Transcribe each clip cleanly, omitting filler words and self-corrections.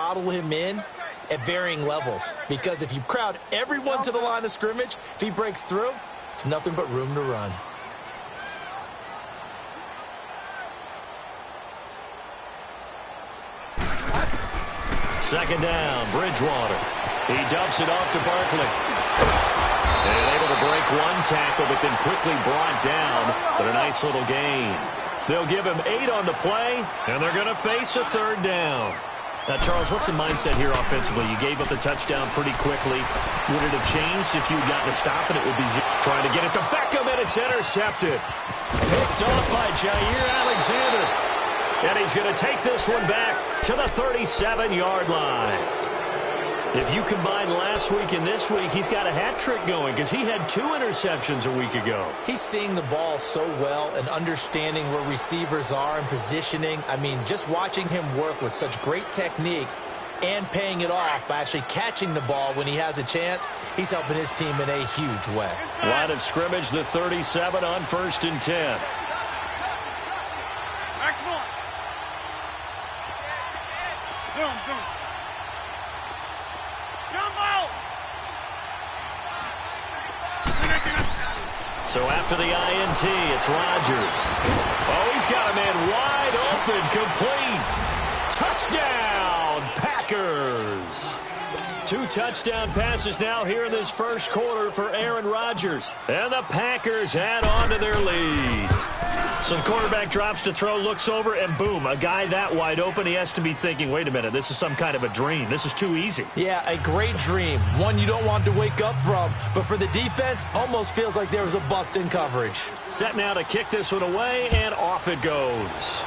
throttle him in at varying levels. Because if you crowd everyone to the line of scrimmage, if he breaks through, there's nothing but room to run. Second down, Bridgewater. He dumps it off to Barkley. And able to break one tackle, but then quickly brought down. But a nice little gain. They'll give him 8 on the play, and they're going to face a third down. Now, Charles, what's the mindset here offensively? You gave up the touchdown pretty quickly. Would it have changed if you had gotten a stop and it would be trying to get it to Beckham, and it's intercepted? Picked off by Jair Alexander. And he's going to take this one back to the 37-yard line. If you combine last week and this week, he's got a hat trick going because he had 2 interceptions a week ago. He's seeing the ball so well and understanding where receivers are and positioning. I mean, just watching him work with such great technique and paying it off by actually catching the ball when he has a chance, he's helping his team in a huge way. Line of scrimmage, the 37 on 1st and 10. So after the INT, it's Rodgers. Oh, he's got a man wide open, complete. Touchdown, Packers. 2 touchdown passes now here in this first quarter for Aaron Rodgers. And the Packers add on to their lead. So the quarterback drops to throw, looks over, and boom, a guy that wide open, he has to be thinking, wait a minute, this is some kind of a dream. This is too easy. Yeah, a great dream. One you don't want to wake up from. But for the defense, almost feels like there was a bust in coverage. Set now to kick this one away, and off it goes.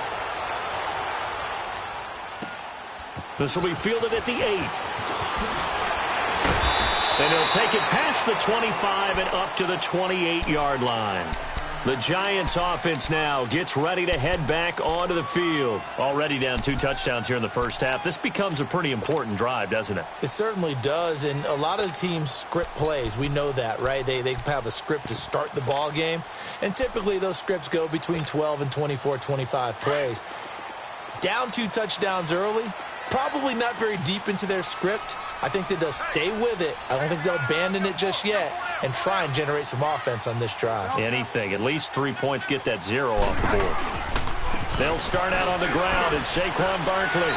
This will be fielded at the 8. And he'll take it past the 25 and up to the 28-yard line. The Giants offense now gets ready to head back onto the field. Already down 2 touchdowns here in the first half. This becomes a pretty important drive, doesn't it? It certainly does, and a lot of teams script plays. We know that, right? They have a script to start the ball game, and typically those scripts go between 12 and 24, 25 plays. Down 2 touchdowns early, probably not very deep into their script. I think that they'll stay with it. I don't think they'll abandon it just yet and try and generate some offense on this drive. Anything. At least 3 points, get that 0 off the board. They'll start out on the ground, and Saquon Barkley.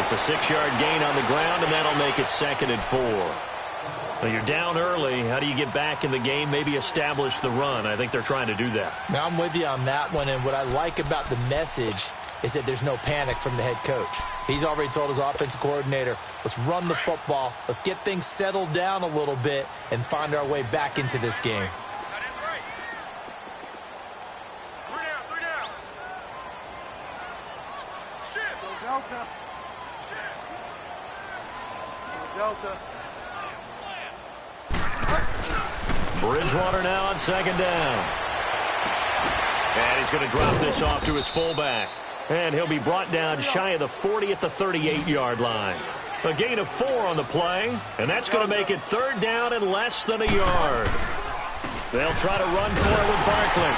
It's a 6-yard gain on the ground, and that'll make it 2nd and 4. Well, you're down early. How do you get back in the game, maybe establish the run? I think they're trying to do that. Now, I'm with you on that one, and what I like about the message is that there's no panic from the head coach. He's already told his offensive coordinator, let's run the football, let's get things settled down a little bit and find our way back into this game. Bridgewater now on 2nd down. And he's going to drop this off to his fullback. And he'll be brought down shy of the 40 at the 38-yard line. A gain of 4 on the play, and that's going to make it 3rd down and less than a yard. They'll try to run for it with Barkley.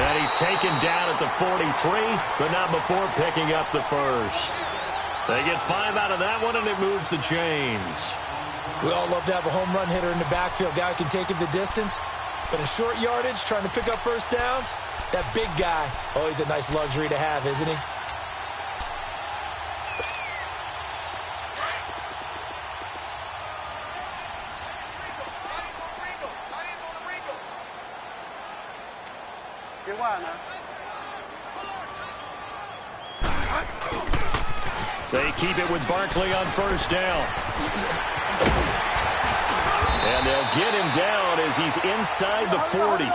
And he's taken down at the 43, but not before picking up the first. They get 5 out of that one, and it moves the chains. We all love to have a home run hitter in the backfield. Guy who can take it the distance. But in short yardage, trying to pick up first downs, that big guy, oh, he's a nice luxury to have, isn't he? They keep it with Barkley on 1st down. And they'll get him down as he's inside the 40.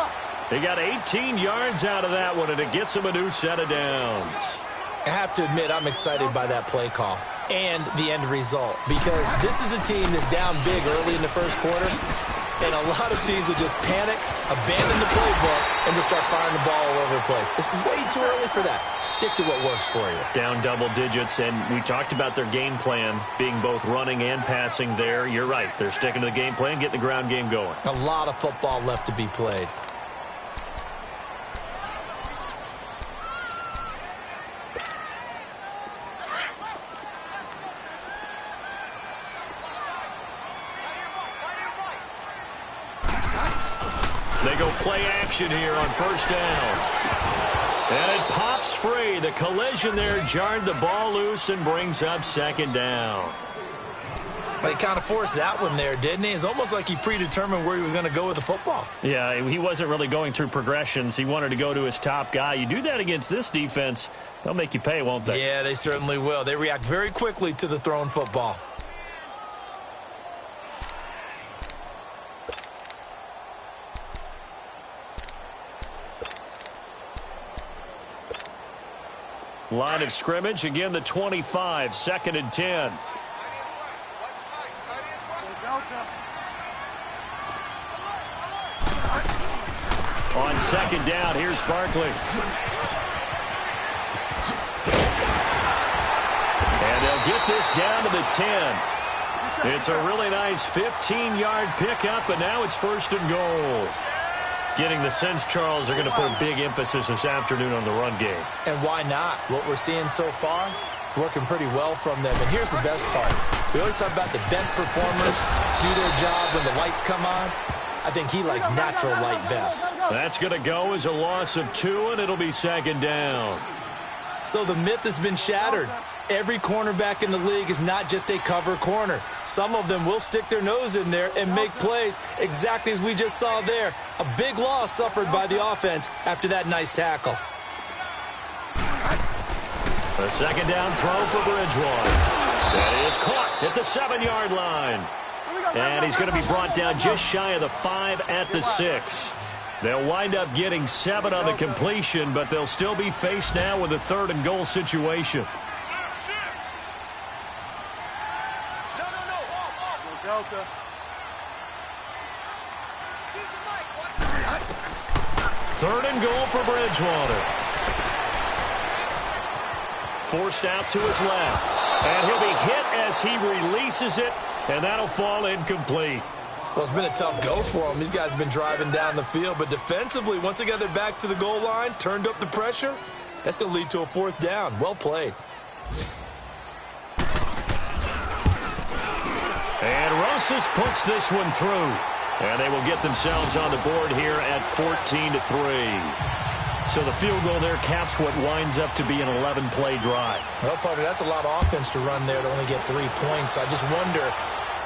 They got 18 yards out of that one, and it gets him a new set of downs. I have to admit, I'm excited by that play call and the end result, because this is a team that's down big early in the first quarter, and a lot of teams will just panic, abandon the playbook, and just start firing the ball all over the place. It's way too early for that. Stick to what works for you. Down double digits, and we talked about their game plan being both running and passing there. You're right. They're sticking to the game plan, getting the ground game going. A lot of football left to be played. They go play action here on first down. And it pops free. The collision there jarred the ball loose and brings up second down. But he kind of forced that one there, didn't he? It's almost like he predetermined where he was going to go with the football. Yeah, he wasn't really going through progressions. He wanted to go to his top guy. You do that against this defense, they'll make you pay, won't they? Yeah, they certainly will. They react very quickly to the thrown football. Line of scrimmage, again the 25, 2nd and 10. On second down, here's Barkley. And they'll get this down to the 10. It's a really nice 15-yard pickup, and now it's 1st and goal. Getting the sense, Charles, they're going to put a big emphasis this afternoon on the run game. And why not? What we're seeing so far is working pretty well from them. And here's the best part. We always talk about the best performers do their job when the lights come on. I think he likes natural light best. That's going to go as a loss of 2, and it'll be 2nd down. So the myth has been shattered. Every cornerback in the league is not just a cover corner. Some of them will stick their nose in there and make plays exactly as we just saw there. A big loss suffered by the offense after that nice tackle. A 2nd down throw for Bridgewater. That is caught at the 7-yard line. And he's going to be brought down just shy of the 5 at the 6. They'll wind up getting 7 on the completion, but they'll still be faced now with a 3rd and goal situation. Delta. 3rd and goal for Bridgewater. Forced out to his left. And he'll be hit as he releases it, and that'll fall incomplete. Well, it's been a tough go for them. These guys have been driving down the field, but defensively, once they got their backs to the goal line, turned up the pressure, that's going to lead to a 4th down. Well played. And Rosas puts this one through. And they will get themselves on the board here at 14-3. So the field goal there caps what winds up to be an 11-play drive. Well, partner, that's a lot of offense to run there to only get 3 points. So I just wonder,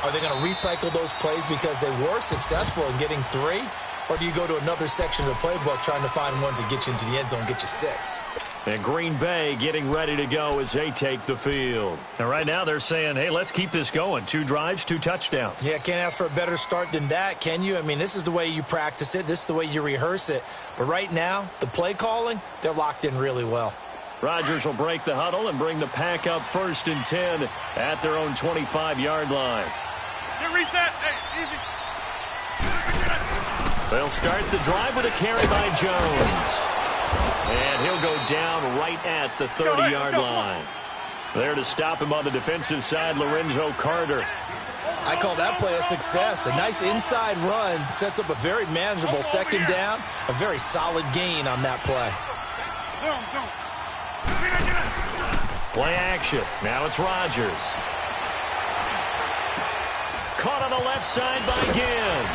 are they going to recycle those plays because they were successful in getting 3? Or do you go to another section of the playbook trying to find ones that get you into the end zone and get you 6? And Green Bay getting ready to go as they take the field. And right now they're saying, hey, let's keep this going. 2 drives, 2 touchdowns. Yeah, can't ask for a better start than that, can you? I mean, this is the way you practice it. This is the way you rehearse it. But right now, the play calling, they're locked in really well. Rodgers will break the huddle and bring the pack up 1st and 10 at their own 25-yard line. Get reset. Hey, easy. They'll start the drive with a carry by Jones. And he'll go down right at the 30-yard line. There to stop him on the defensive side, Lorenzo Carter. I call that play a success. A nice inside run sets up a very manageable 2nd down. A very solid gain on that play. Play action. Now it's Rodgers. Caught on the left side by Ginn.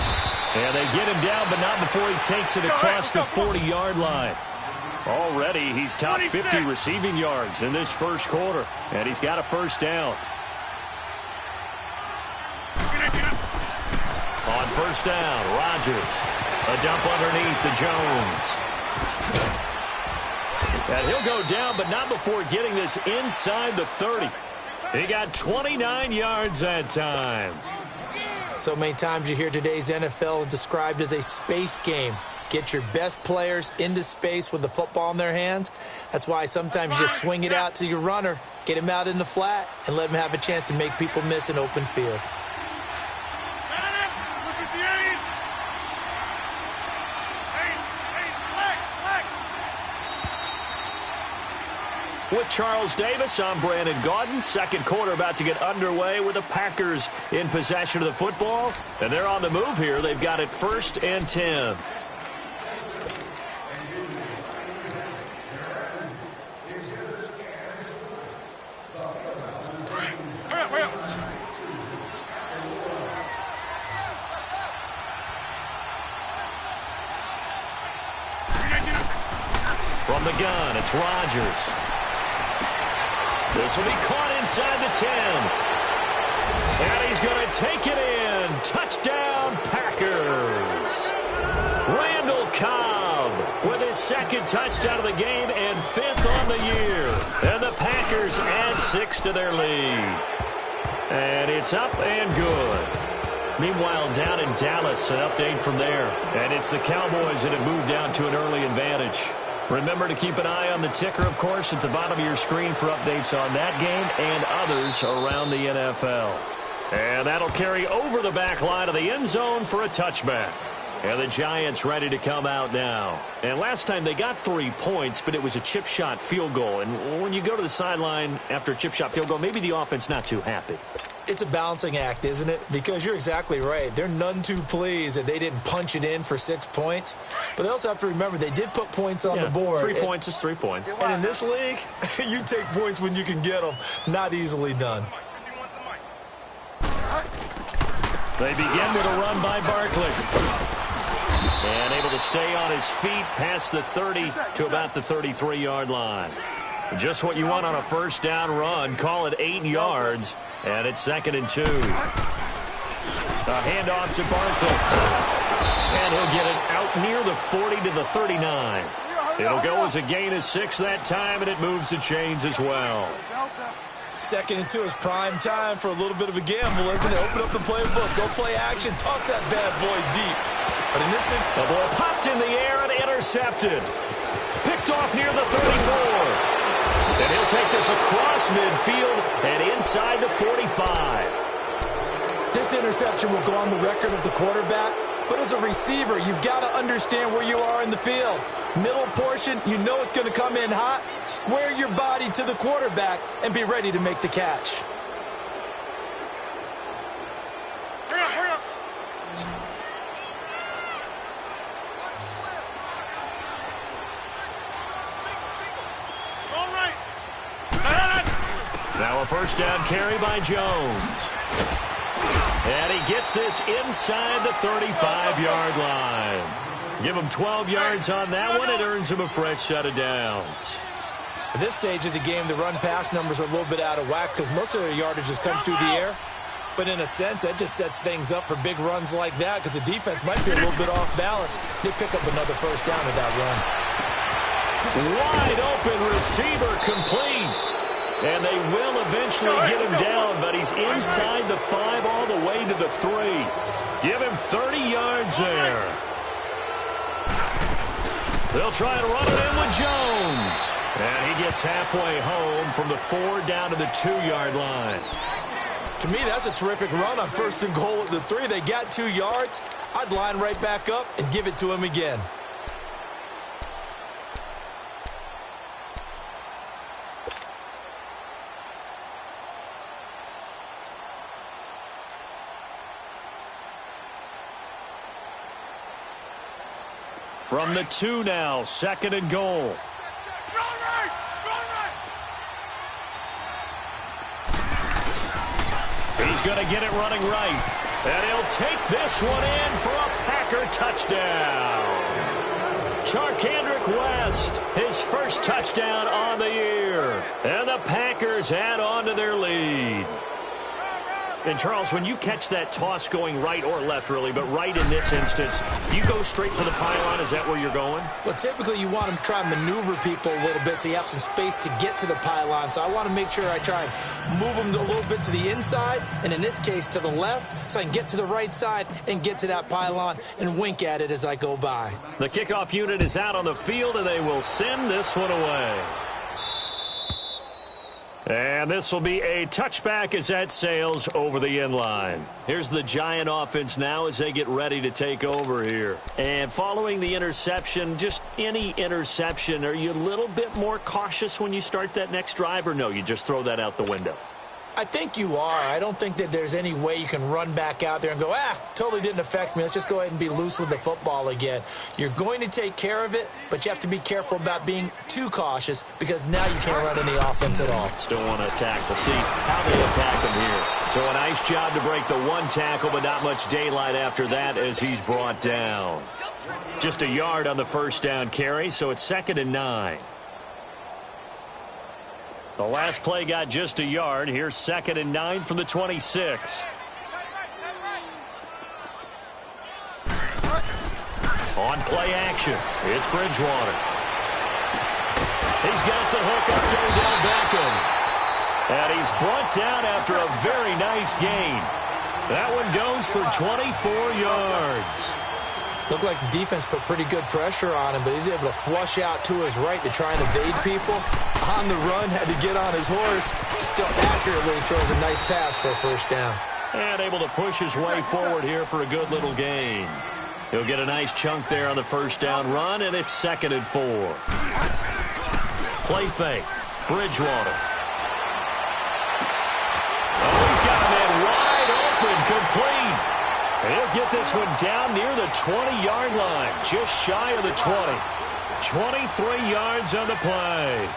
And they get him down, but not before he takes it across the 40-yard line. Already, he's top 50 receiving yards in this 1st quarter, and he's got a 1st down. On 1st down, Rodgers. A dump underneath to Jones. And he'll go down, but not before getting this inside the 30. He got 29 yards that time. So many times you hear today's NFL described as a space game. Get your best players into space with the football in their hands. That's why sometimes you just swing it out to your runner, get him out in the flat, and let him have a chance to make people miss an open field. With Charles Davis, I'm Brandon Gaudin. 2nd quarter about to get underway with the Packers in possession of the football. And they're on the move here. They've got it 1st and 10. From the gun, it's Rodgers. This will be caught inside the 10. And he's going to take it in. Touchdown, Packers. Randall Cobb with his second touchdown of the game and 5th on the year. And the Packers add 6 to their lead. And it's up and good. Meanwhile, down in Dallas, an update from there. And it's the Cowboys that have moved down to an early advantage. Remember to keep an eye on the ticker, of course, at the bottom of your screen for updates on that game and others around the NFL. And that'll carry over the back line of the end zone for a touchback. And the Giants ready to come out now. And last time they got 3 points, but it was a chip shot field goal. And when you go to the sideline after a chip shot field goal, maybe the offense not too happy. It's a balancing act, isn't it? Because you're exactly right. They're none too pleased that they didn't punch it in for 6 points. But they also have to remember they did put points on the board. 3 points is 3 points. And in this league, you take points when you can get them. Not easily done. They begin with a run by Barkley. And able to stay on his feet past the 30 to about the 33-yard line. Just what you want on a first down run. Call it 8 yards. And it's 2nd and 2. A handoff to Barkley. And he'll get it out near the 40 to the 39. It'll go as a gain of 6 that time, and it moves the chains as well. 2nd and 2 is prime time for a little bit of a gamble, isn't it? Open up the playbook. Go play action. Toss that bad boy deep. But in this, the ball popped in the air and intercepted. Picked off near the 34. And he'll take this across midfield and inside the 45. This interception will go on the record of the quarterback. But as a receiver, you've got to understand where you are in the field. Middle portion, you know it's going to come in hot. Square your body to the quarterback and be ready to make the catch. Hurry up. All right. Now a first down carry by Jones. And he gets this inside the 35-yard line. Give him 12 yards on that one. It earns him a fresh set of downs. At this stage of the game, the run-pass numbers are a little bit out of whack because most of their yardage has come through the air. But in a sense, that just sets things up for big runs like that because the defense might be a little bit off balance. They pick up another first down with that run. Wide open receiver complete. And they will eventually get him down, but he's inside the 5 all the way to the 3. Give him 30 yards there. They'll try to run it in with Jones. And he gets halfway home from the 4 down to the 2-yard line. To me, that's a terrific run on 1st and goal at the 3. They got 2 yards. I'd line right back up and give it to him again. From the 2 now, 2nd and goal. He's going to get it running right. And he'll take this one in for a Packer touchdown. Charkandrick West, his first touchdown on the year. And the Packers add on to their lead. And, Charles, when you catch that toss going right or left, really, but right in this instance, do you go straight for the pylon? Is that where you're going? Well, typically you want to try and maneuver people a little bit so you have some space to get to the pylon. So I want to make sure I try and move them a little bit to the inside, and in this case to the left, so I can get to the right side and get to that pylon and wink at it as I go by. The kickoff unit is out on the field, and they will send this one away. And this will be a touchback as that sails over the end line. Here's the Giant offense now as they get ready to take over here. And following the interception, just any interception, are you a little bit more cautious when you start that next drive, or no, you just throw that out the window? I think you are. I don't think that there's any way you can run back out there and go, totally didn't affect me. Let's just go ahead and be loose with the football again. You're going to take care of it, but you have to be careful about being too cautious because now you can't run any offense at all. Still want to attack. We'll see how they attack him here. So a nice job to break the 1 tackle, but not much daylight after that as he's brought down. Just a yard on the first down carry, so it's 2nd and 9. The last play got just a yard. Here's 2nd and 9 from the 26. On play action, it's Bridgewater. He's got the hook up to Odell Beckham. And he's brought down after a very nice gain. That one goes for 24 yards. Looked like the defense put pretty good pressure on him, but he's able to flush out to his right to try and evade people. On the run, had to get on his horse. Still accurately throws a nice pass for a first down. And able to push his way forward here for a good little gain. He'll get a nice chunk there on the first down run, and it's 2nd and 4. Play fake. Bridgewater. Oh, he's got a man wide open, complete. And he'll get this one down near the 20-yard line, just shy of the 20. 23 yards on the play.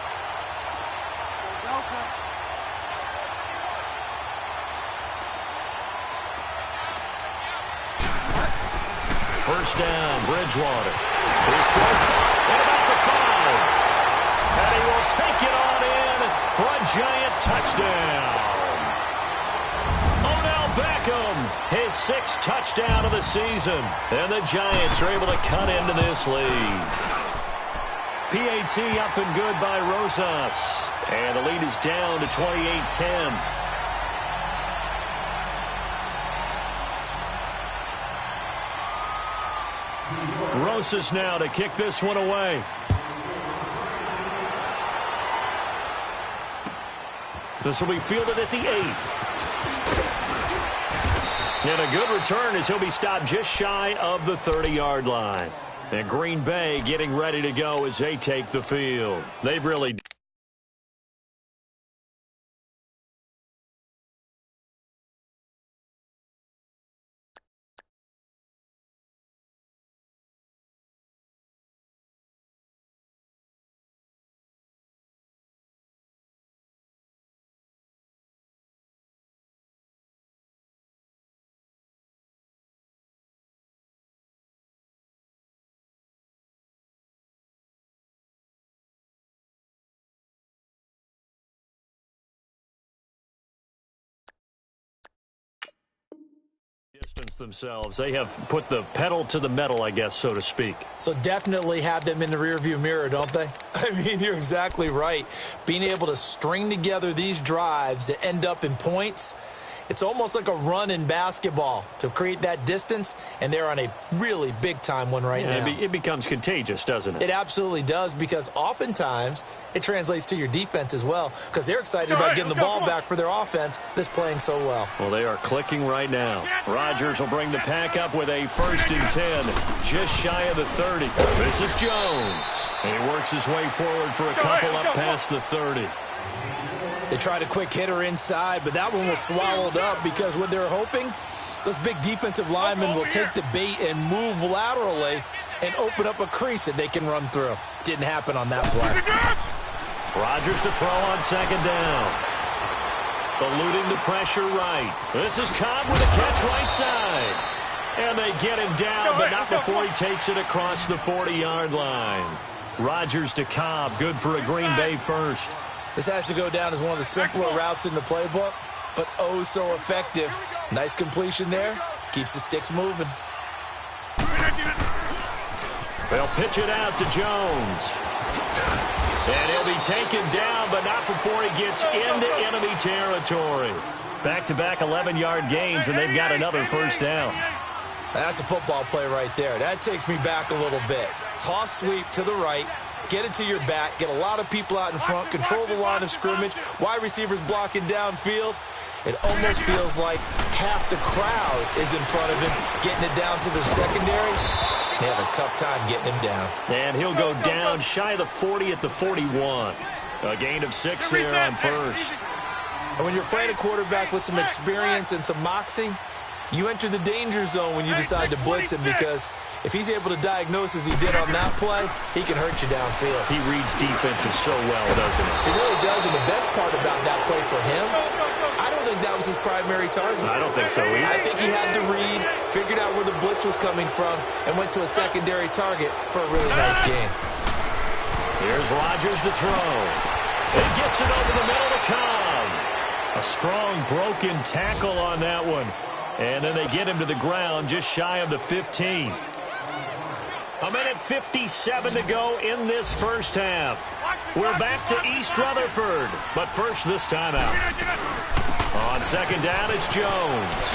First down, Bridgewater. He's thrown at about the 5. And he will take it on in for a giant touchdown. Odell Beckham, his 6th touchdown of the season. And the Giants are able to cut into this lead. PAT up and good by Rosas. And the lead is down to 28-10. Rosas now to kick this one away. This will be fielded at the 8th. And a good return as he'll be stopped just shy of the 30-yard line. And Green Bay getting ready to go as they take the field. They've really... distance themselves. They have put the pedal to the metal, I guess, so to speak. So definitely have them in the rearview mirror, don't they? I mean, you're exactly right. Being able to string together these drives that end up in points, it's almost like a run in basketball to create that distance, and they're on a really big-time one right now. It becomes contagious, doesn't it? It absolutely does, because oftentimes it translates to your defense as well, because they're excited about getting the ball back for their offense that's playing so well. Well, they are clicking right now. Rodgers will bring the pack up with a 1st and 10, just shy of the 30. This is Jones. And he works his way forward for a couple up past the 30. They tried a quick hitter inside, but that one was swallowed up because what they're hoping, those big defensive linemen will take the bait and move laterally and open up a crease that they can run through. Didn't happen on that play. Rodgers to throw on 2nd down. Eluding the pressure right. This is Cobb with a catch right side. And they get him down, but not before he takes it across the 40-yard line. Rodgers to Cobb, good for a Green Bay first. This has to go down as one of the simpler routes in the playbook, but oh so effective. Nice completion there. Keeps the sticks moving. They'll pitch it out to Jones. And he'll be taken down, but not before he gets into enemy territory. Back-to-back 11-yard gains, and they've got another first down. That's a football play right there. That takes me back a little bit. Toss sweep to the right. Get it to your back, get a lot of people out in front, control the line of scrimmage, wide receivers blocking downfield. It almost feels like half the crowd is in front of him, getting it down to the secondary. They have a tough time getting him down. And he'll go down shy of the 40 at the 41. A gain of 6 there on first. And when you're playing a quarterback with some experience and some moxie, you enter the danger zone when you decide to blitz him, because if he's able to diagnose as he did on that play, he can hurt you downfield. He reads defenses so well, doesn't he? He really does, and the best part about that play for him, I don't think that was his primary target. I don't think so either. I think he had to read, figured out where the blitz was coming from, and went to a secondary target for a really nice game. Here's Rodgers to throw. He gets it over the middle to Cobb. A strong broken tackle on that one. And then they get him to the ground just shy of the 15. A minute 57 to go in this first half. We're back to East Rutherford, but first this time out. On second down, it's Jones.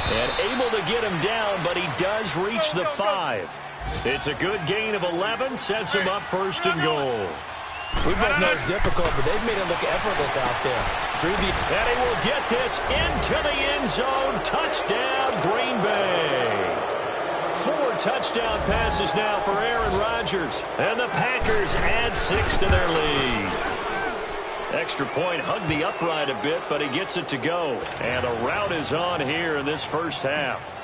And able to get him down, but he does reach the 5. It's a good gain of 11, sets him up first and goal. We both know it's difficult, but they've made it look effortless out there. And he will get this into the end zone. Touchdown, Green Bay. 4 touchdown passes now for Aaron Rodgers. And the Packers add 6 to their lead. Extra point hugged the upright a bit, but he gets it to go. And a rout is on here in this first half.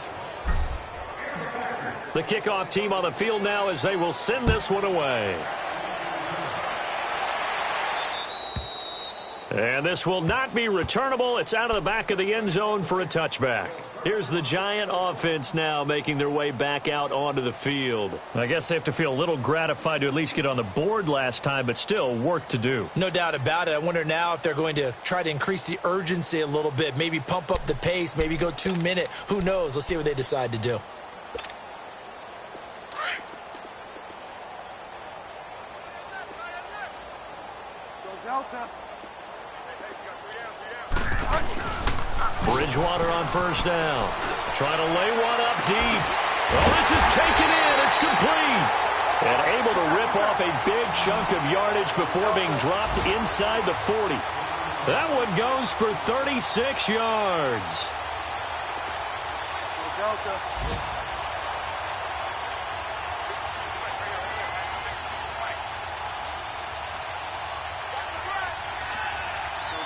The kickoff team on the field now as they will send this one away. And this will not be returnable. It's out of the back of the end zone for a touchback. Here's the Giant offense now making their way back out onto the field. I guess they have to feel a little gratified to at least get on the board last time, but still work to do. No doubt about it. I wonder now if they're going to try to increase the urgency a little bit, maybe pump up the pace, maybe go 2-minute. Who knows? Let's see what they decide to do. Delta. Bridgewater on first down. Trying to lay one up deep. Oh, this is taken in. It's complete. And able to rip off a big chunk of yardage before being dropped inside the 40. That one goes for 36 yards. Delta.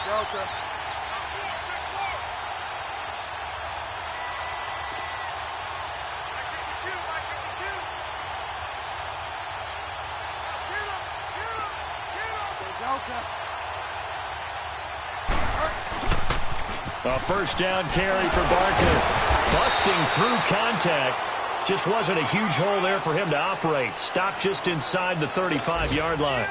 Delta. A first down carry for Barker. Busting through contact. Just wasn't a huge hole there for him to operate. Stopped just inside the 35-yard line.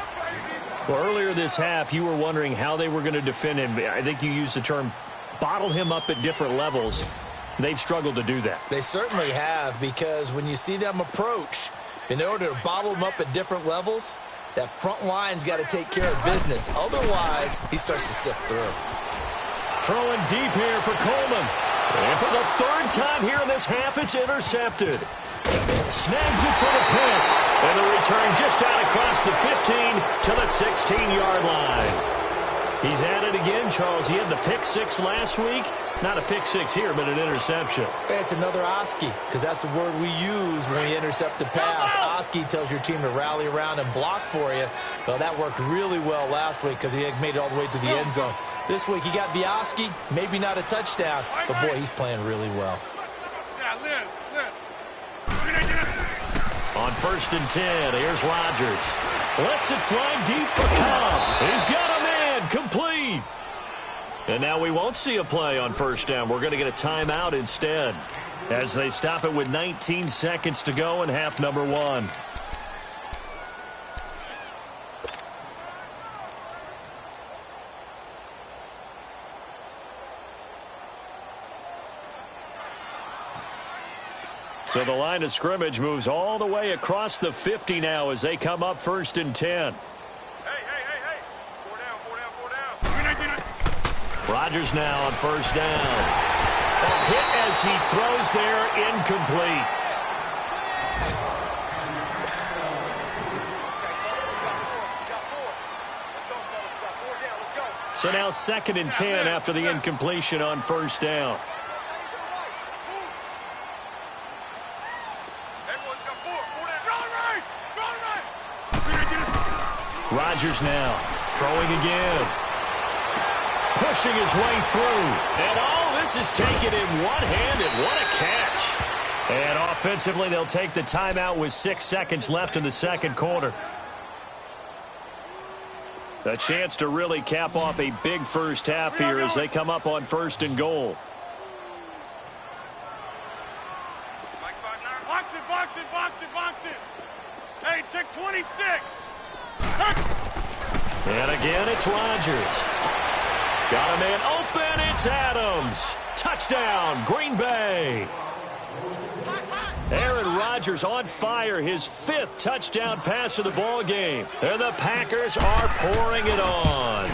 Well, earlier this half, you were wondering how they were going to defend him. I think you used the term bottle him up at different levels. They've struggled to do that. They certainly have, because when you see them approach, in order to bottle them up at different levels, that front line's got to take care of business. Otherwise, he starts to sift through. Throwing deep here for Coleman. And for the third time here in this half, it's intercepted. Snags it for the pick. And the return just out across the 15 to the 16-yard line. He's at it again, Charles. He had the pick 6 last week. Not a pick 6 here, but an interception. It's another Oski, because that's the word we use when we intercept a pass. Oski tells your team to rally around and block for you. Well, that worked really well last week because he had made it all the way to the end zone. This week he got the Oski, maybe not a touchdown, but boy, he's playing really well. On 1st and 10, here's Rodgers. Lets it fly deep for Cobb. He's got a man, complete. And now we won't see a play on first down. We're going to get a timeout instead as they stop it with 19 seconds to go in half number 1. So the line of scrimmage moves all the way across the 50 now as they come up 1st and 10. Hey. 4 down. Rodgers now on 1st down. A hit as he throws there, incomplete. So now 2nd and 10 after the incompletion on 1st down. Rodgers now throwing again. Pushing his way through. And all this is taken in one-handed. What a catch. And offensively, they'll take the timeout with 6 seconds left in the second quarter. A chance to really cap off a big first half here as they come up on 1st and goal. Box it. Hey, check 26. And again, it's Rodgers. Got a man open. It's Adams. Touchdown, Green Bay. Aaron Rodgers on fire, his 5th touchdown pass of the ball game. And the Packers are pouring it on.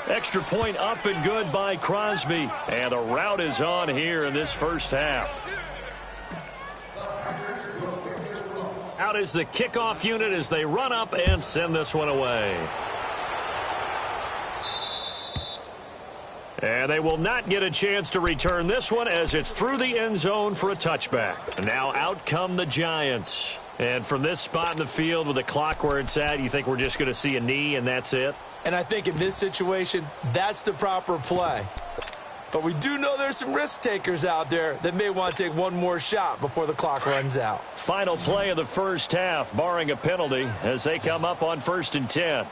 Extra point up and good by Crosby. And the rout is on here in this first half. Out is the kickoff unit as they run up and send this one away. And they will not get a chance to return this one as it's through the end zone for a touchback. Now out come the Giants. And from this spot in the field with the clock where it's at, you think we're just going to see a knee and that's it? And I think in this situation, that's the proper play. But we do know there's some risk takers out there that may want to take one more shot before the clock runs out. Final play of the first half, barring a penalty, as they come up on 1st and 10.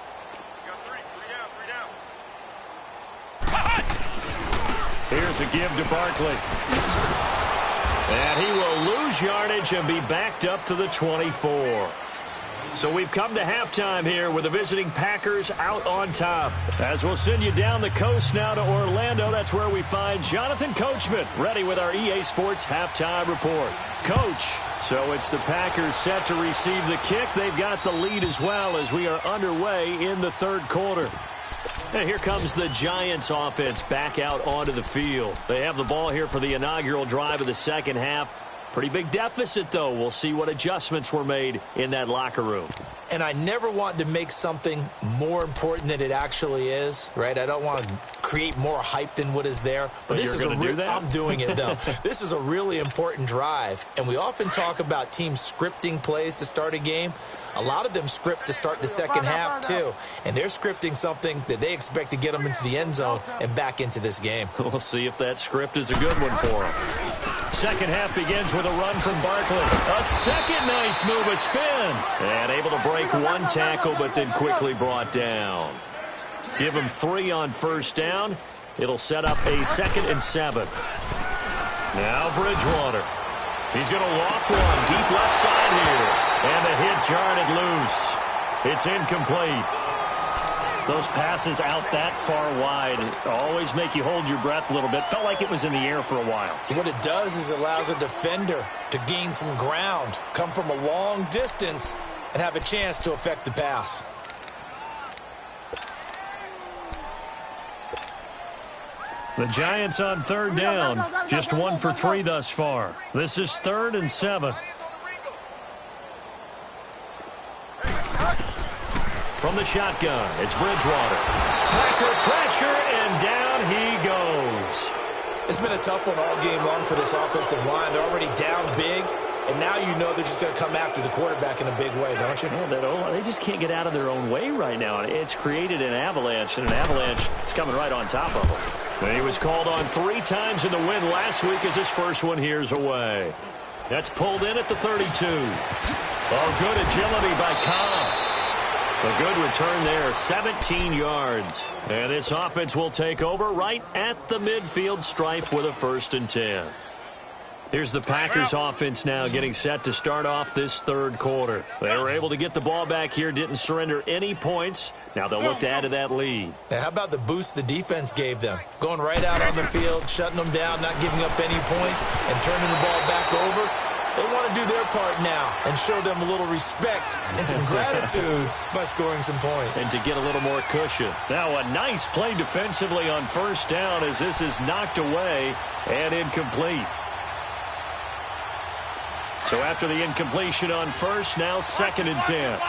Here's a give to Barkley. And he will lose yardage and be backed up to the 24. So we've come to halftime here with the visiting Packers out on top. As we'll send you down the coast now to Orlando, that's where we find Jonathan Coachman ready with our EA Sports halftime report. Coach, so it's the Packers set to receive the kick. They've got the lead as well as we are underway in the third quarter. And here comes the Giants offense back out onto the field. They have the ball here for the inaugural drive of the second half. Pretty big deficit, though. We'll see what adjustments were made in that locker room. And I never want to make something more important than it actually is, right? I don't want to create more hype than what is there. But this is I'm doing it, though. This is a really important drive. And we often talk about teams scripting plays to start a game. A lot of them script to start the second half, too. And they're scripting something that they expect to get them into the end zone and back into this game. We'll see if that script is a good one for them. Second half begins with a run from Barkley. A second nice move, a spin. And able to break one tackle, but then quickly brought down. Give him 3 on first down. It'll set up a 2nd and 7. Now Bridgewater. He's going to loft one deep left side here. And the hit jarred it loose. It's incomplete. Those passes out that far wide always make you hold your breath a little bit. Felt like it was in the air for a while. What it does is it allows a defender to gain some ground, come from a long distance, and have a chance to affect the pass. The Giants on third down. Just 1 for 3 thus far. This is 3rd and 7. From the shotgun, it's Bridgewater. Packer pressure, and down he goes. It's been a tough one all game long for this offensive line. They're already down big, and now you know they're just going to come after the quarterback in a big way, don't you? Yeah, they just can't get out of their own way right now. It's created an avalanche, and an avalanche is coming right on top of them. And he was called on 3 times in the win last week as his first one here's away. That's pulled in at the 32. Oh, good agility by Cobb. A good return there, 17 yards. And this offense will take over right at the midfield stripe with a 1st and 10. Here's the Packers offense now getting set to start off this third quarter. They were able to get the ball back here, didn't surrender any points. Now they'll look to add to that lead. Now, how about the boost the defense gave them? Going right out on the field, shutting them down, not giving up any points, and turning the ball back over. They want to do their part now and show them a little respect and some gratitude by scoring some points. And to get a little more cushion. Now a nice play defensively on first down as this is knocked away and incomplete. So after the incompletion on first, now 2nd and 10.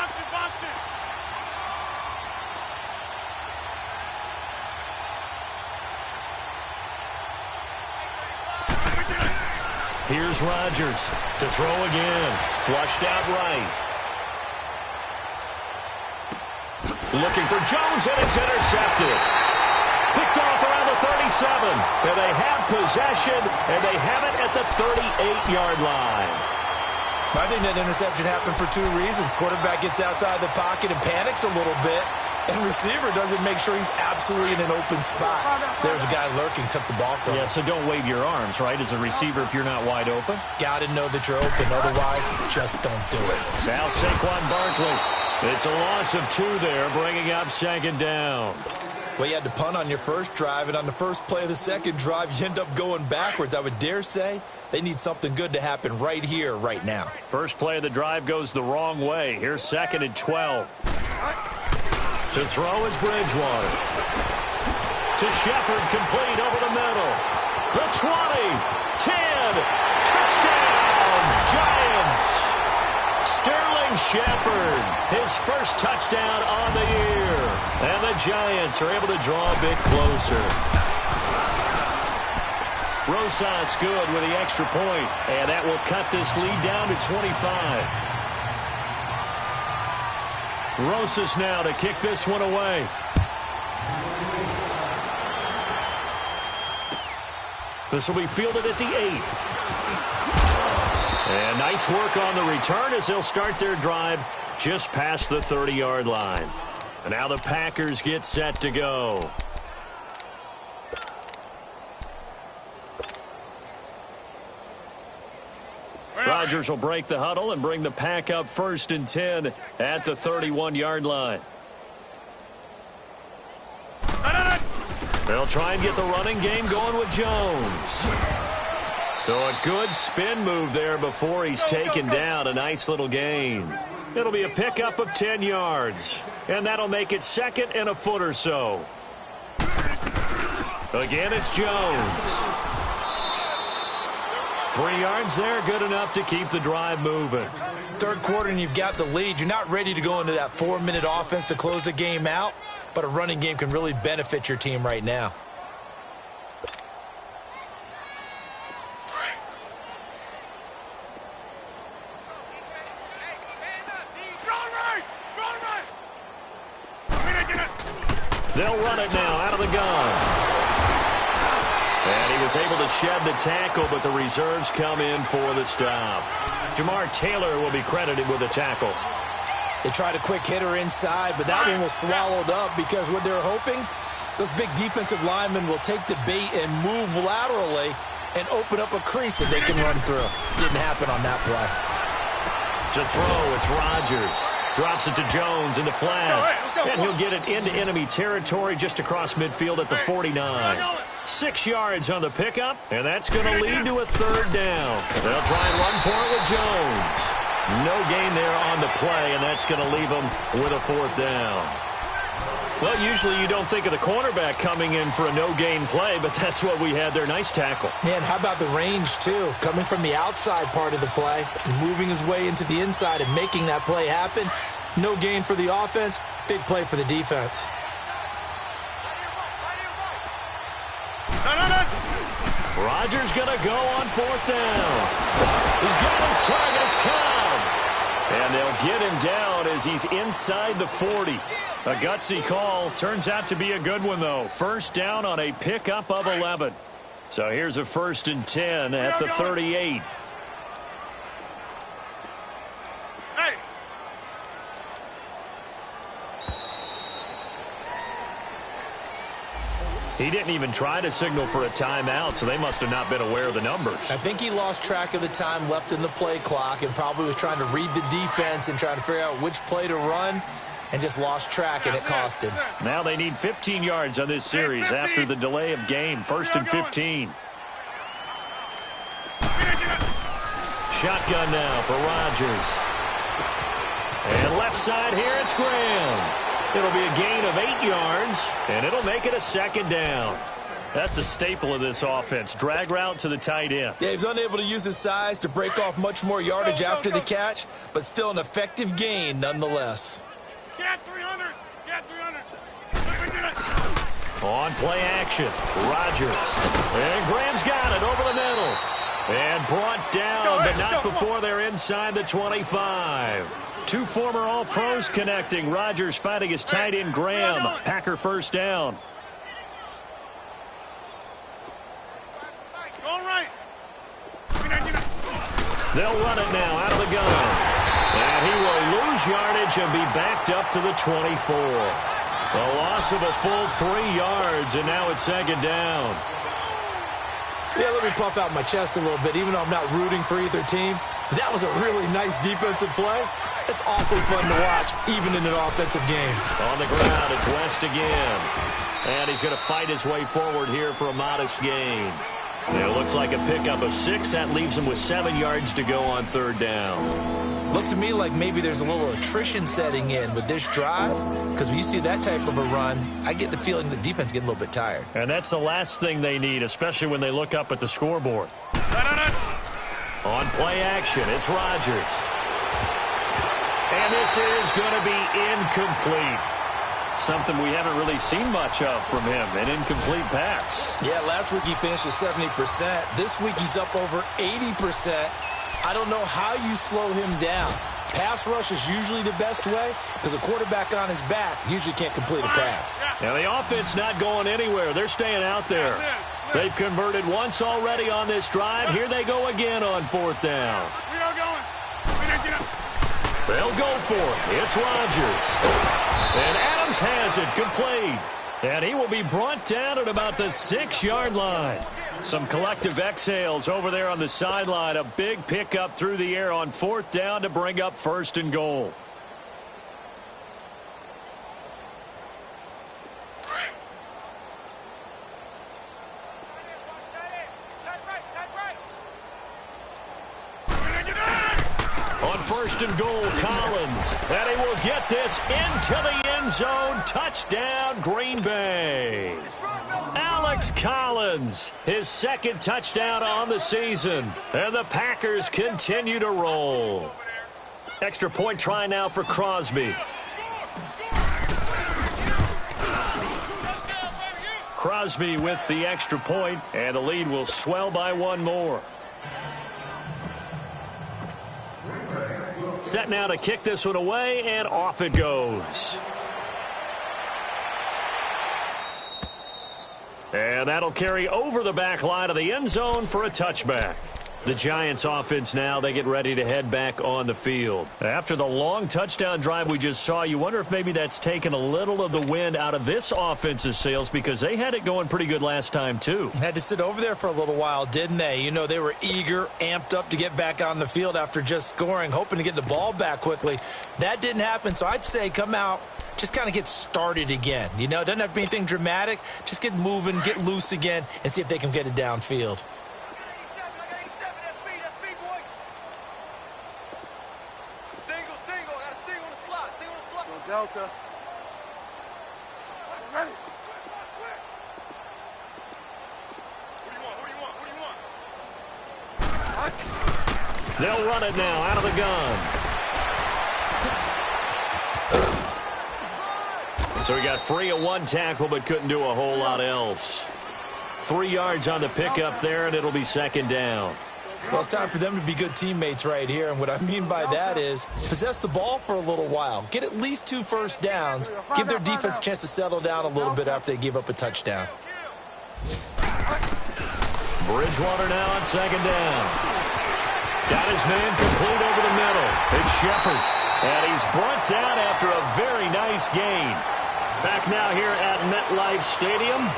Here's Rodgers to throw again. Flushed out right. Looking for Jones, and it's intercepted. Picked off around the 37. And they have possession, and they have it at the 38-yard line. I think that interception happened for 2 reasons. Quarterback gets outside the pocket and panics a little bit. And receiver doesn't make sure he's absolutely in an open spot. So there's a guy lurking, took the ball from him. Yeah, so don't wave your arms, right, as a receiver if you're not wide open. Got to know that you're open. Otherwise, just don't do it. Now Saquon Barkley. It's a loss of 2 there, bringing up second down. Well, you had to punt on your first drive, and on the first play of the second drive, you end up going backwards. I would dare say they need something good to happen right here, right now. First play of the drive goes the wrong way. Here's 2nd and 12. To throw is Bridgewater. To Shepard, complete over the middle. The 20, 10, touchdown, Giants. Sterling Shepard, his first touchdown on the year. And the Giants are able to draw a bit closer. Rosas good with the extra point, and that will cut this lead down to 25. Rosas now to kick this one away. This will be fielded at the 8. And nice work on the return as they'll start their drive just past the 30-yard line. And now the Packers get set to go. Rodgers will break the huddle and bring the pack up 1st and 10 at the 31-yard line. They'll try and get the running game going with Jones. So a good spin move there before he's taken down. A nice little gain. It'll be a pickup of 10 yards. And that'll make it 2nd and a foot or so. Again, it's Jones. 3 yards there, good enough to keep the drive moving. Third quarter and you've got the lead. You're not ready to go into that 4-minute offense to close the game out, but a running game can really benefit your team right now. They'll run it now out of the gun. And he was able to shed the tackle, but the reserves come in for the stop. Jamar Taylor will be credited with the tackle. They tried a quick hitter inside, but that one was swallowed up because what they're hoping, those big defensive linemen will take the bait and move laterally and open up a crease that they can run through. Didn't happen on that play. To throw, it's Rodgers. Drops it to Jones in the flat. And he'll get it into enemy territory just across midfield at the 49. 6 yards on the pickup, and that's going to lead to a 3rd down. They'll try and run for it with Jones. No gain there on the play, and that's going to leave them with a 4th down. Well, usually you don't think of the cornerback coming in for a no-gain play, but that's what we had there. Nice tackle. Man, how about the range, too? Coming from the outside part of the play, moving his way into the inside and making that play happen. No gain for the offense, big play for the defense. Rodgers going to go on 4th down. He's got his targets come. And they'll get him down as he's inside the 40. A gutsy call. Turns out to be a good one, though. 1st down on a pickup of 11. So here's a 1st and 10 at the 38. He didn't even try to signal for a timeout, so they must have not been aware of the numbers. I think he lost track of the time left in the play clock and probably was trying to read the defense and trying to figure out which play to run and just lost track, and it cost him. Now they need 15 yards on this series after the delay of game. 1st and 15. Shotgun now for Rodgers. And left side here, it's Graham. It'll be a gain of 8 yards, and it'll make it a 2nd down. That's a staple of this offense. Drag route to the tight end. Yeah, he was unable to use his size to break off much more yardage after the catch, but still an effective gain nonetheless. Get 300! Get 300! On play action, Rodgers. And Graham's got it over the middle. And brought down, but not before they're inside the 25. 2 former All-Pros connecting. Rodgers fighting his tight end, Graham. Packer 1st down. They'll run it now out of the gun. And he will lose yardage and be backed up to the 24. A loss of a full 3 yards, and now it's 2nd down. Yeah, let me puff out my chest a little bit. Even though I'm not rooting for either team, That was a really nice defensive play. It's awfully fun to watch, even in an offensive game. On the ground, it's West again. And he's going to fight his way forward here for a modest gain. It looks like a pickup of 6. That leaves him with 7 yards to go on third down. Looks to me like maybe there's a little attrition setting in with this drive, because when you see that type of a run, I get the feeling the defense getting a little bit tired. And that's the last thing they need, especially when they look up at the scoreboard. On play action, it's Rodgers. And this is going to be incomplete. Something we haven't really seen much of from him, an incomplete pass. Yeah, last week he finished at 70%. This week he's up over 80%. I don't know how you slow him down. Pass rush is usually the best way because a quarterback on his back usually can't complete a pass. Now the offense not going anywhere. They're staying out there. They've converted once already on this drive. Here they go again on fourth down. We are going. They'll go for it. It's Rodgers. And Adams has it complete. And he will be brought down at about the 6-yard line. Some collective exhales over there on the sideline. A big pickup through the air on fourth down to bring up first and goal. On first and goal, Collins. And he will get this into the end zone. Touchdown, Green Bay. Alex Collins, his second touchdown on the season. And the Packers continue to roll. Extra point try now for Crosby. Crosby with the extra point, and the lead will swell by 1 more. Set now to kick this one away, and off it goes. And that'll carry over the back line of the end zone for a touchback. The Giants offense now, they get ready to head back on the field. After the long touchdown drive we just saw, you wonder if maybe that's taken a little of the wind out of this offense's sails because they had it going pretty good last time too. Had to sit over there for a little while, didn't they? You know, they were eager, amped up to get back on the field after just scoring, hoping to get the ball back quickly. That didn't happen, so I'd say come out, just kind of get started again. You know, it doesn't have to be anything dramatic. Just get moving, get loose again, and see if they can get it downfield. Delta. Ready. Who do you want? They'll run it now out of the gun. So he got free of 1 tackle but couldn't do a whole lot else. 3 yards on the pickup there, and it'll be second down. Well, it's time for them to be good teammates right here, and what I mean by that is possess the ball for a little while. Get at least 2 first downs. Give their defense a chance to settle down a little bit after they give up a touchdown. Bridgewater now on second down. Got his man complete over the middle. It's Shepard. And he's brought down after a very nice gain. Back now here at MetLife Stadium.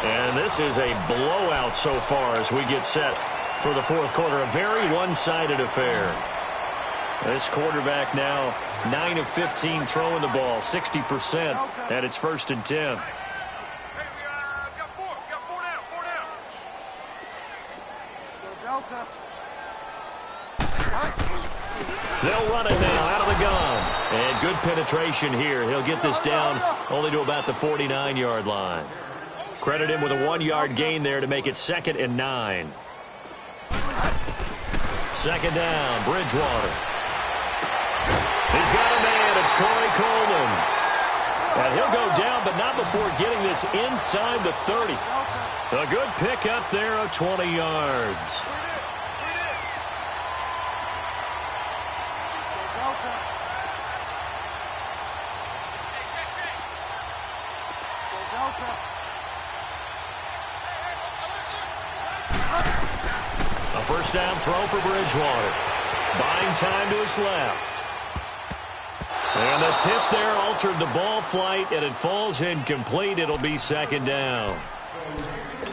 And this is a blowout so far as we get set for the fourth quarter. A very one-sided affair. This quarterback now 9 of 15 throwing the ball, 60%, and it's first and 10. They'll run it now out of the gun. And good penetration here. He'll get this down only to about the 49-yard line. Credit him with a 1-yard gain there to make it 2nd and 9. Second down, Bridgewater. He's got a man. It's Corey Coleman. And he'll go down, but not before getting this inside the 30. A good pickup there of 20 yards. A first down throw for Bridgewater. Buying time to his left. And the tip there altered the ball flight, and it falls incomplete. It'll be second down.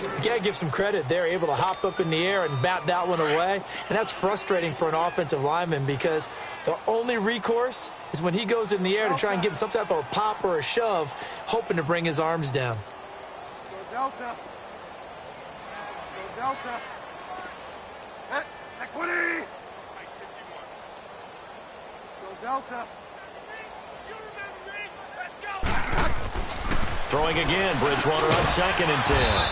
You got to give some credit. They're able to hop up in the air and bat that one away. And that's frustrating for an offensive lineman because the only recourse is when he goes in the air to try and give him some type of a pop or a shove, hoping to bring his arms down. Go Delta. Go Delta. At 20. Go Delta. You remember me? Let's go. Throwing again, Bridgewater on 2nd and 10.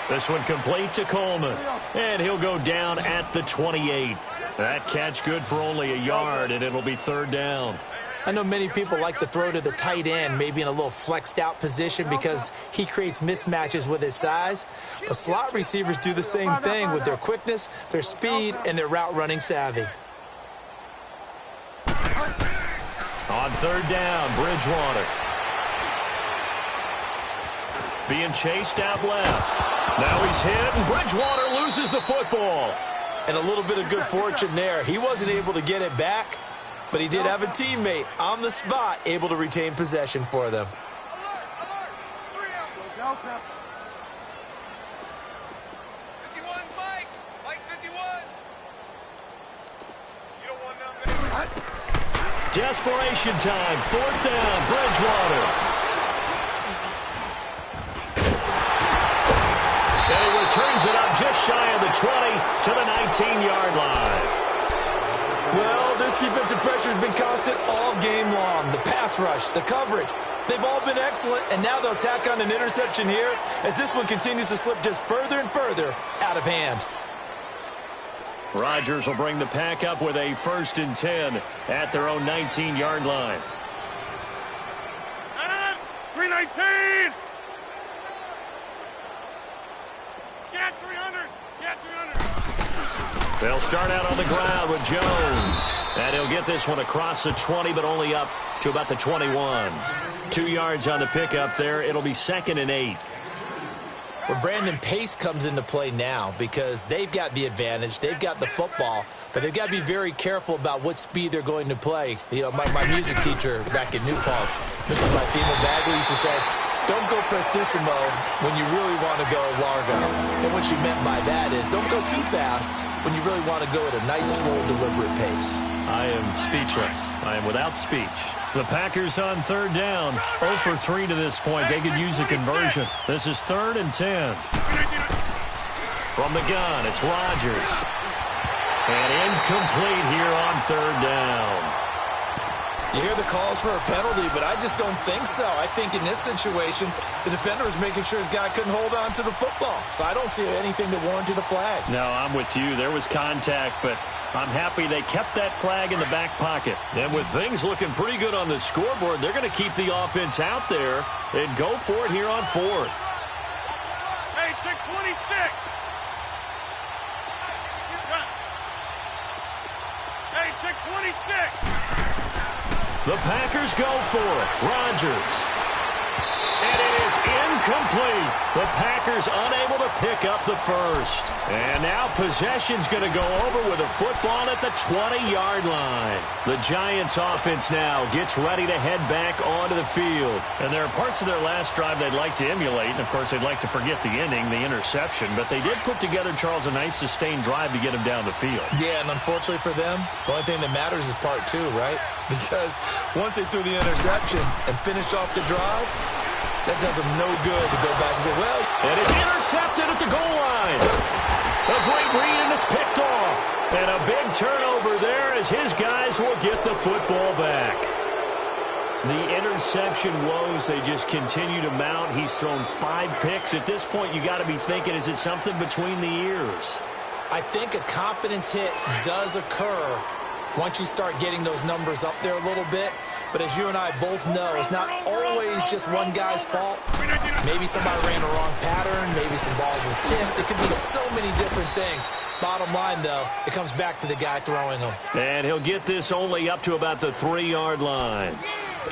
This one complete to Coleman, and he'll go down at the 28. That catch good for only a yard, and it'll be 3rd down. I know many people like to throw to the tight end, maybe in a little flexed out position because he creates mismatches with his size. But slot receivers do the same thing with their quickness, their speed, and their route running savvy. On 3rd down, Bridgewater. Being chased out left. Now he's hit, and Bridgewater loses the football. And a little bit of good fortune there. He wasn't able to get it back, but he did have a teammate on the spot able to retain possession for them. Alert! 3 out. Go Delta. 51's Mike. Mike 51. You don't want nothing. Desperation time. 4th down, Bridgewater. And he returns it up just shy of the 20 to the 19-yard line. Well, this defensive pressure has been constant all game long. The pass rush, the coverage, they've all been excellent, and now they'll tack on an interception here as this one continues to slip just further and further out of hand. Rodgers will bring the pack up with a 1st and 10 at their own 19-yard line. 319. Get 300. Get 300. They'll start out on the ground with Jones. And he'll get this one across the 20, but only up to about the 21. 2 yards on the pickup there. It'll be 2nd and 8. Well, Brandon, pace comes into play now because they've got the advantage. They've got the football, but they've got to be very careful about what speed they're going to play. You know, my music teacher back in New Paltz, Mrs. Martina Bagley, used to say, don't go prestissimo when you really want to go largo. And what she meant by that is don't go too fast when you really want to go at a nice, slow, deliberate pace. I am speechless. I am without speech. The Packers on 3rd down. 0 for 3 to this point. They could use a conversion. This is 3rd and 10. From the gun, it's Rodgers. And incomplete here on 3rd down. You hear the calls for a penalty, but I just don't think so. I think in this situation, the defender was making sure his guy couldn't hold on to the football. So I don't see anything that warranted a flag. No, I'm with you. There was contact, but I'm happy they kept that flag in the back pocket. And with things looking pretty good on the scoreboard, they're going to keep the offense out there and go for it here on 4th. Hey, 626. Hey, 626. The Packers go for it. Rodgers. And it is incomplete. The Packers unable to pick up the first. And now possession's going to go over with a football at the 20-yard line. The Giants offense now gets ready to head back onto the field. And there are parts of their last drive they'd like to emulate. And, of course, they'd like to forget the ending, the interception. But they did put together, Charles, a nice sustained drive to get them down the field. Yeah, and unfortunately for them, the only thing that matters is part 2, right? Because once they threw the interception and finished off the drive, that does them no good to go back and say, well. And it's intercepted at the goal line. A great read, and it's picked off. And a big turnover there as his guys will get the football back. The interception woes, they just continue to mount. He's thrown 5 picks. At this point, you got to be thinking, is it something between the ears? I think a confidence hit does occur once you start getting those numbers up there a little bit. But as you and I both know, it's not always just one guy's fault. Maybe somebody ran the wrong pattern. Maybe some balls were tipped. It could be so many different things. Bottom line, though, it comes back to the guy throwing them. And he'll get this only up to about the 3-yard line.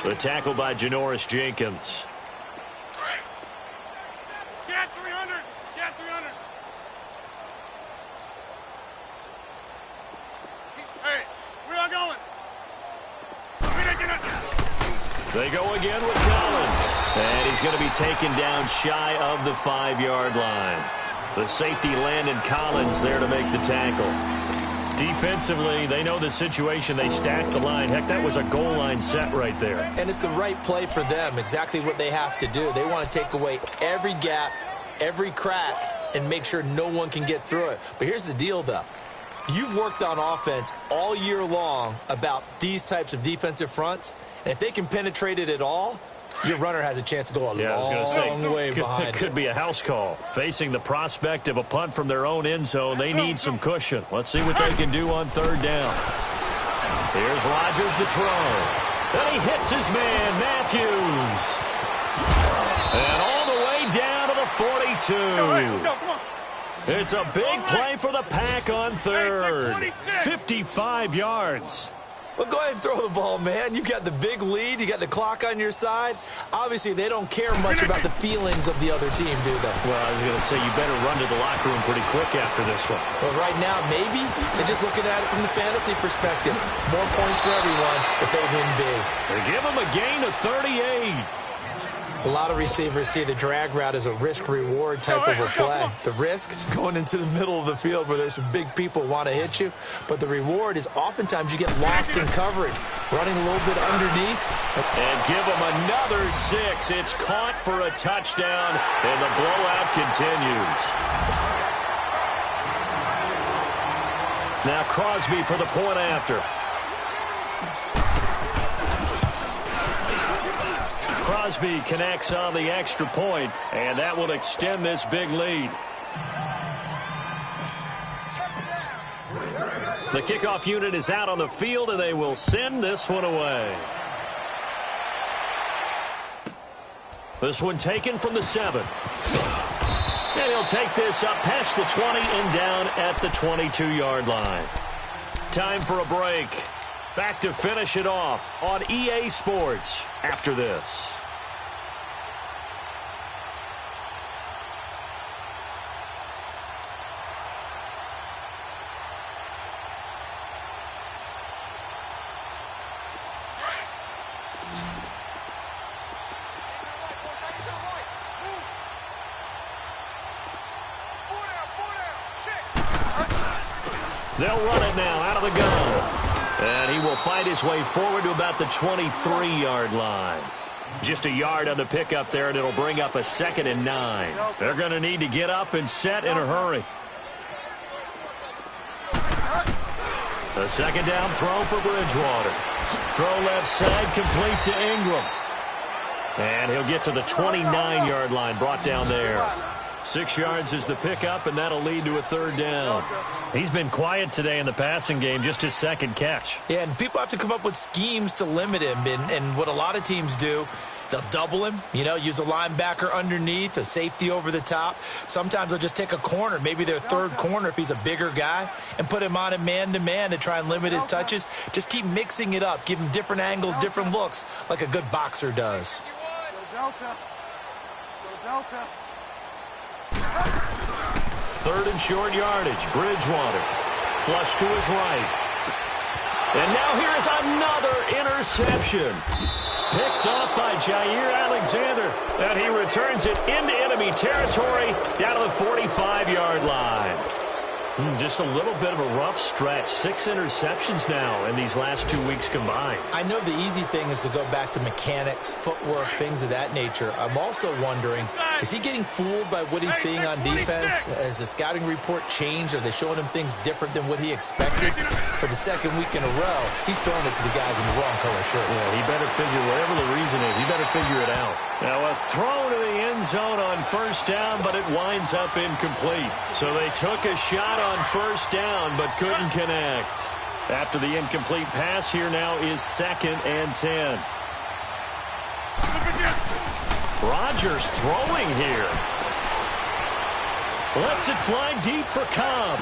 The tackle by Janoris Jenkins. Get 300. Get 300. Hey, we are going. They go again with Collins. And he's going to be taken down shy of the 5-yard line. The safety, Landon Collins, there to make the tackle. Defensively, they know the situation. They stack the line. Heck, that was a goal line set right there. And it's the right play for them, exactly what they have to do. They want to take away every gap, every crack, and make sure no one can get through it. But here's the deal, though. You've worked on offense all year long about these types of defensive fronts, and if they can penetrate it at all, your runner has a chance to go a long way behind it. Could be a house call. Facing the prospect of a punt from their own end zone, they need some cushion. Let's see what they can do on 3rd down. Here's Rodgers to throw. And he hits his man, Matthews. And all the way down to the 42. Let's go, come on. It's a big play for the Pack on 3rd. 55 yards. Well, go ahead and throw the ball, man. You got the big lead. You got the clock on your side. Obviously, they don't care much about the feelings of the other team, do they? Well, I was going to say, you better run to the locker room pretty quick after this one. Well, right now, maybe. They're just looking at it from the fantasy perspective. More points for everyone if they win big. They give them a gain of 38. A lot of receivers see the drag route as a risk-reward type of a play. The risk, going into the middle of the field where there's some big people want to hit you. But the reward is oftentimes you get lost in coverage, running a little bit underneath. And give them another 6. It's caught for a touchdown, and the blowout continues. Now Crosby for the point after. Crosby connects on the extra point, and that will extend this big lead. The kickoff unit is out on the field, and they will send this one away. This one taken from the 7. And he'll take this up past the 20 and down at the 22-yard line. Time for a break. Back to finish it off on EA Sports after this. They'll run it now out of the gun. And he will fight his way forward to about the 23-yard line. Just a yard on the pickup there, and it'll bring up a 2nd and 9. They're going to need to get up and set in a hurry. A 2nd down throw for Bridgewater. Throw left side, complete to Ingram. And he'll get to the 29-yard line, brought down there. 6 yards is the pickup, and that'll lead to a 3rd down. He's been quiet today in the passing game, just his 2nd catch. Yeah, and people have to come up with schemes to limit him. And what a lot of teams do, they'll double him, use a linebacker underneath, a safety over the top. Sometimes they'll just take a corner, maybe their 3rd corner if he's a bigger guy, and put him on a man-to-man to try and limit his touches. Just keep mixing it up, give him different angles, different looks, like a good boxer does. Delta. 3rd and short yardage. Bridgewater. Flush to his right. And now here's another interception. Picked off by Jair Alexander. And he returns it into enemy territory down to the 45-yard line. Just a little bit of a rough stretch. 6 interceptions now in these last 2 weeks combined. I know the easy thing is to go back to mechanics, footwork, things of that nature. I'm also wondering, is he getting fooled by what he's seeing on defense? Has the scouting report changed? Are they showing him things different than what he expected? For the 2nd week in a row, he's throwing it to the guys in the wrong color shirts. Yeah, he better figure, whatever the reason is, he better figure it out. Now a throw to the end zone on 1st down, but it winds up incomplete. So they took a shot on 1st down, but couldn't connect. After the incomplete pass, here now is 2nd and 10. Rodgers throwing here. Lets it fly deep for Cobb.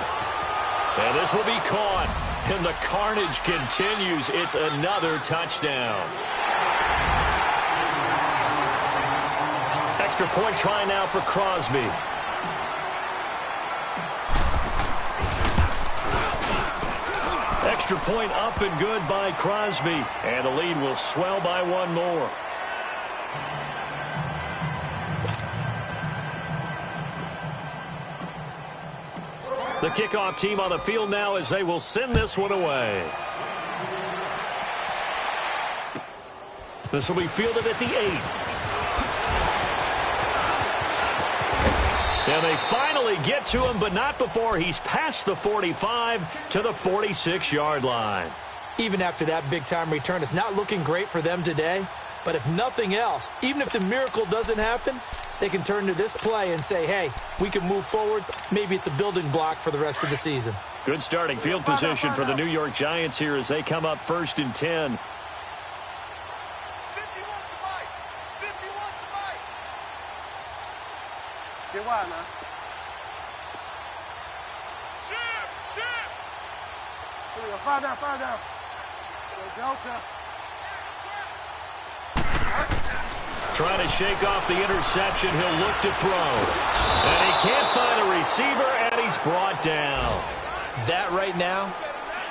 And this will be caught. And the carnage continues. It's another touchdown. Extra point try now for Crosby. Extra point up and good by Crosby. And the lead will swell by 1 more. The kickoff team on the field now as they will send this one away. This will be fielded at the 8. And they finally get to him, but not before he's past the 45 to the 46-yard line. Even after that big-time return, it's not looking great for them today. But if nothing else, even if the miracle doesn't happen, they can turn to this play and say, hey, we can move forward. Maybe it's a building block for the rest of the season. Good starting field position for the New York Giants here as they come up 1st and 10. Get wide, man. Ship! Here we go. Fire down. Go, Delta. Trying to shake off the interception. He'll look to throw. And he can't find a receiver, and he's brought down. That right now,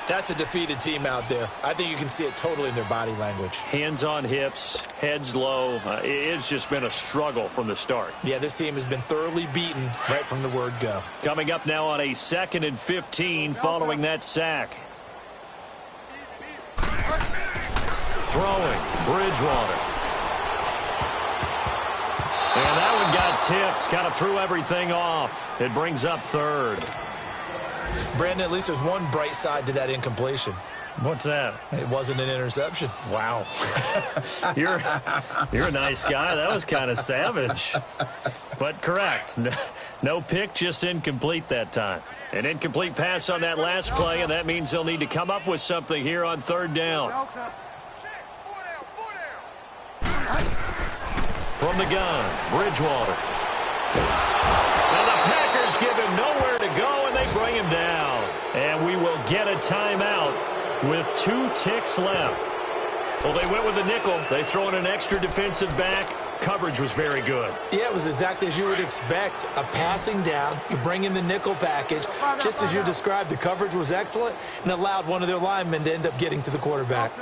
that's a defeated team out there. I think you can see it totally in their body language. Hands on hips, heads low. It's just been a struggle from the start. Yeah, this team has been thoroughly beaten right from the word go. Coming up now on a 2nd and 15 following that sack. Throwing, Bridgewater. And that one got tipped, kind of threw everything off. It brings up 3rd. Brandon, at least there's one bright side to that incompletion. What's that? It wasn't an interception. Wow. You're a nice guy. That was kind of savage. But correct. No pick, just incomplete that time. An incomplete pass on that last play, and that means they'll need to come up with something here on 3rd down. From the gun, Bridgewater. And the Packers give him nowhere to go, and they bring him down. And we will get a timeout with 2 ticks left. Well, they went with the nickel. They throw in an extra defensive back. Coverage was very good. Yeah, it was exactly as you would expect. A passing down, you bring in the nickel package. Just as you described, the coverage was excellent and allowed one of their linemen to end up getting to the quarterback.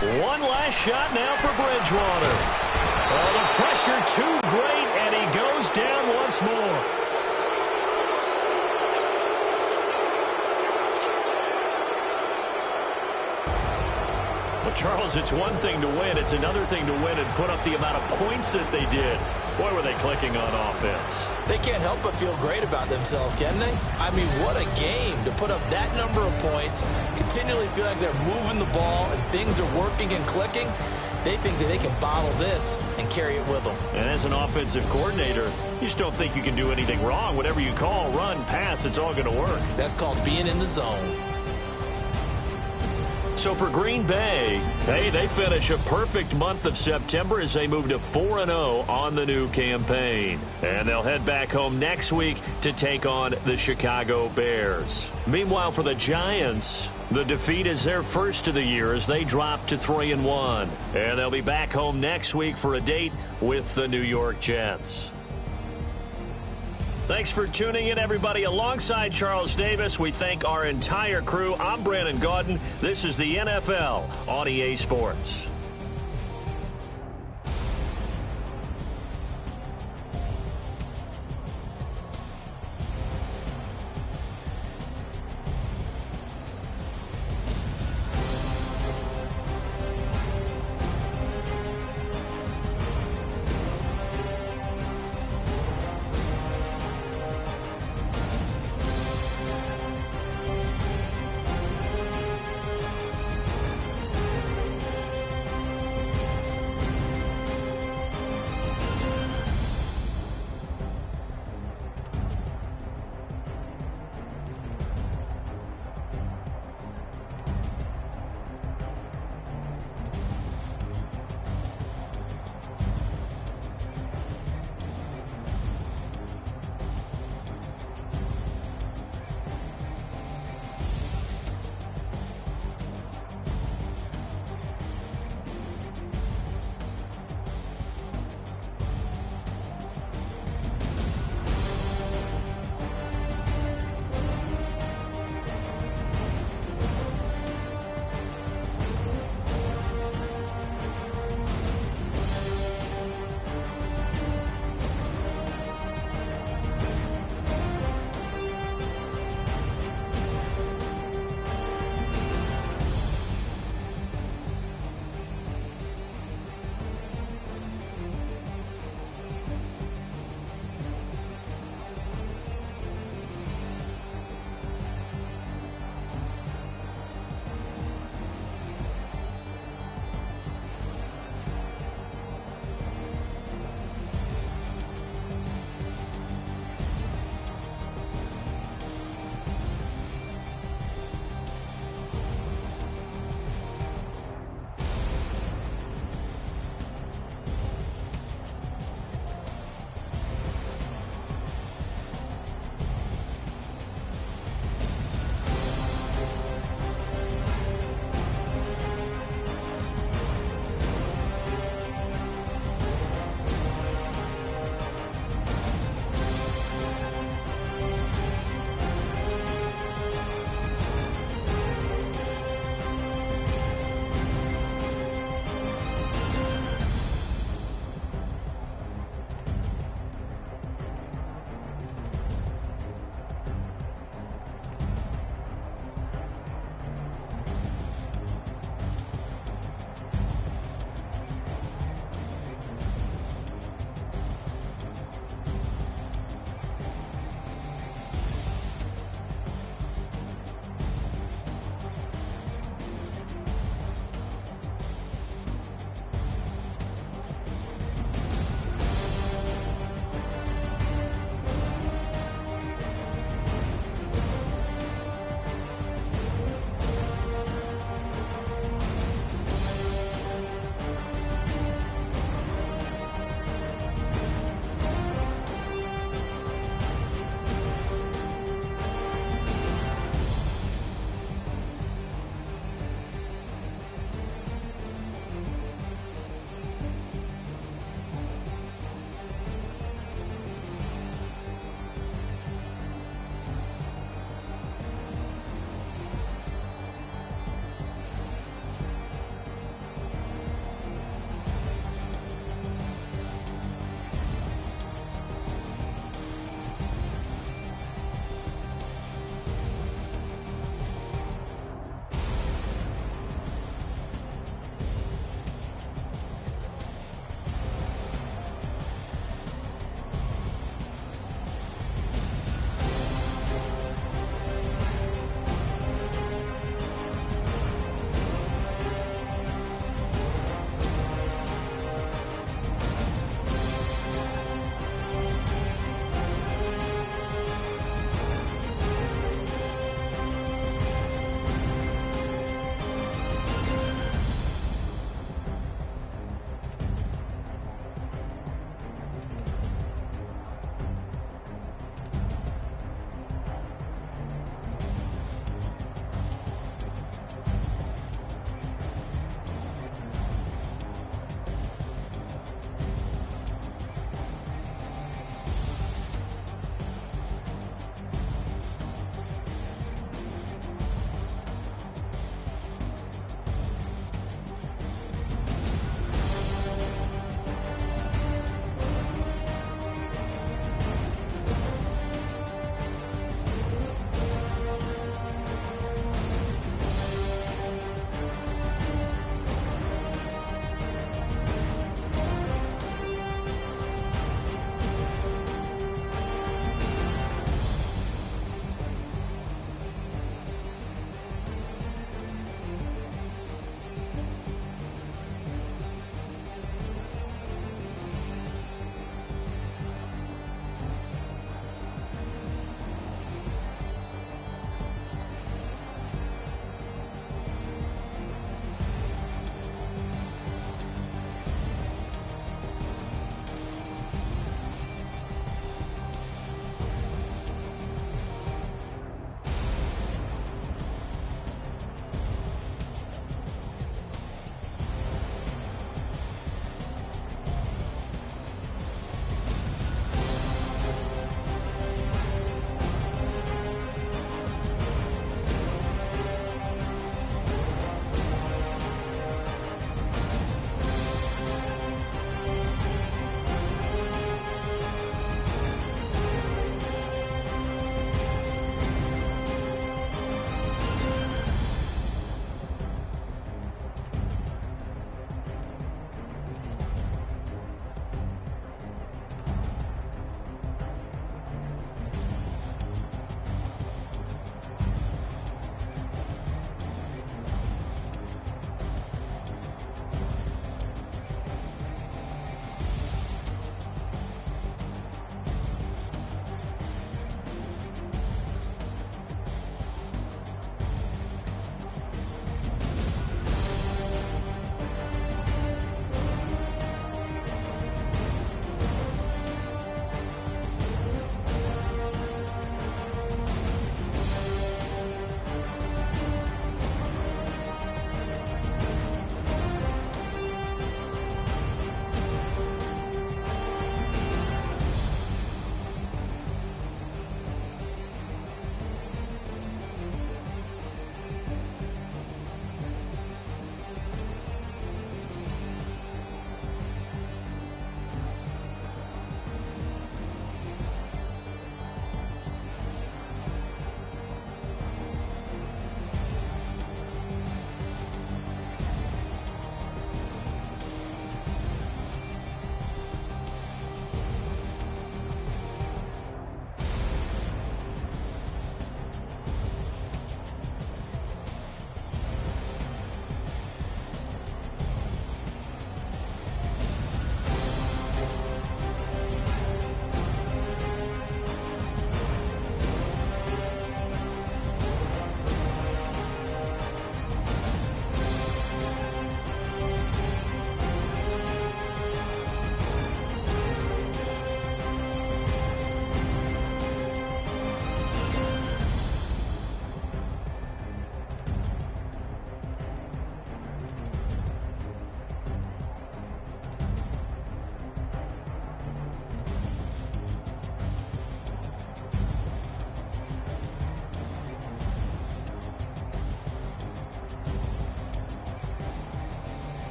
One last shot now for Bridgewater. Oh, the pressure too great, and he goes down once more. Well, Charles, it's one thing to win. It's another thing to win and put up the amount of points that they did. Boy, were they clicking on offense. They can't help but feel great about themselves, can they? I mean, what a game to put up that number of points, continually feel like they're moving the ball and things are working and clicking. They think that they can bottle this and carry it with them. And as an offensive coordinator, you just don't think you can do anything wrong. Whatever you call, run, pass, it's all going to work. That's called being in the zone. So for Green Bay, hey, they finish a perfect month of September as they move to 4-0 on the new campaign. And they'll head back home next week to take on the Chicago Bears. Meanwhile, for the Giants, the defeat is their first of the year as they drop to 3-1. And they'll be back home next week for a date with the New York Jets. Thanks for tuning in, everybody. Alongside Charles Davis, we thank our entire crew. I'm Brandon Gaudin. This is the NFL on EA Sports.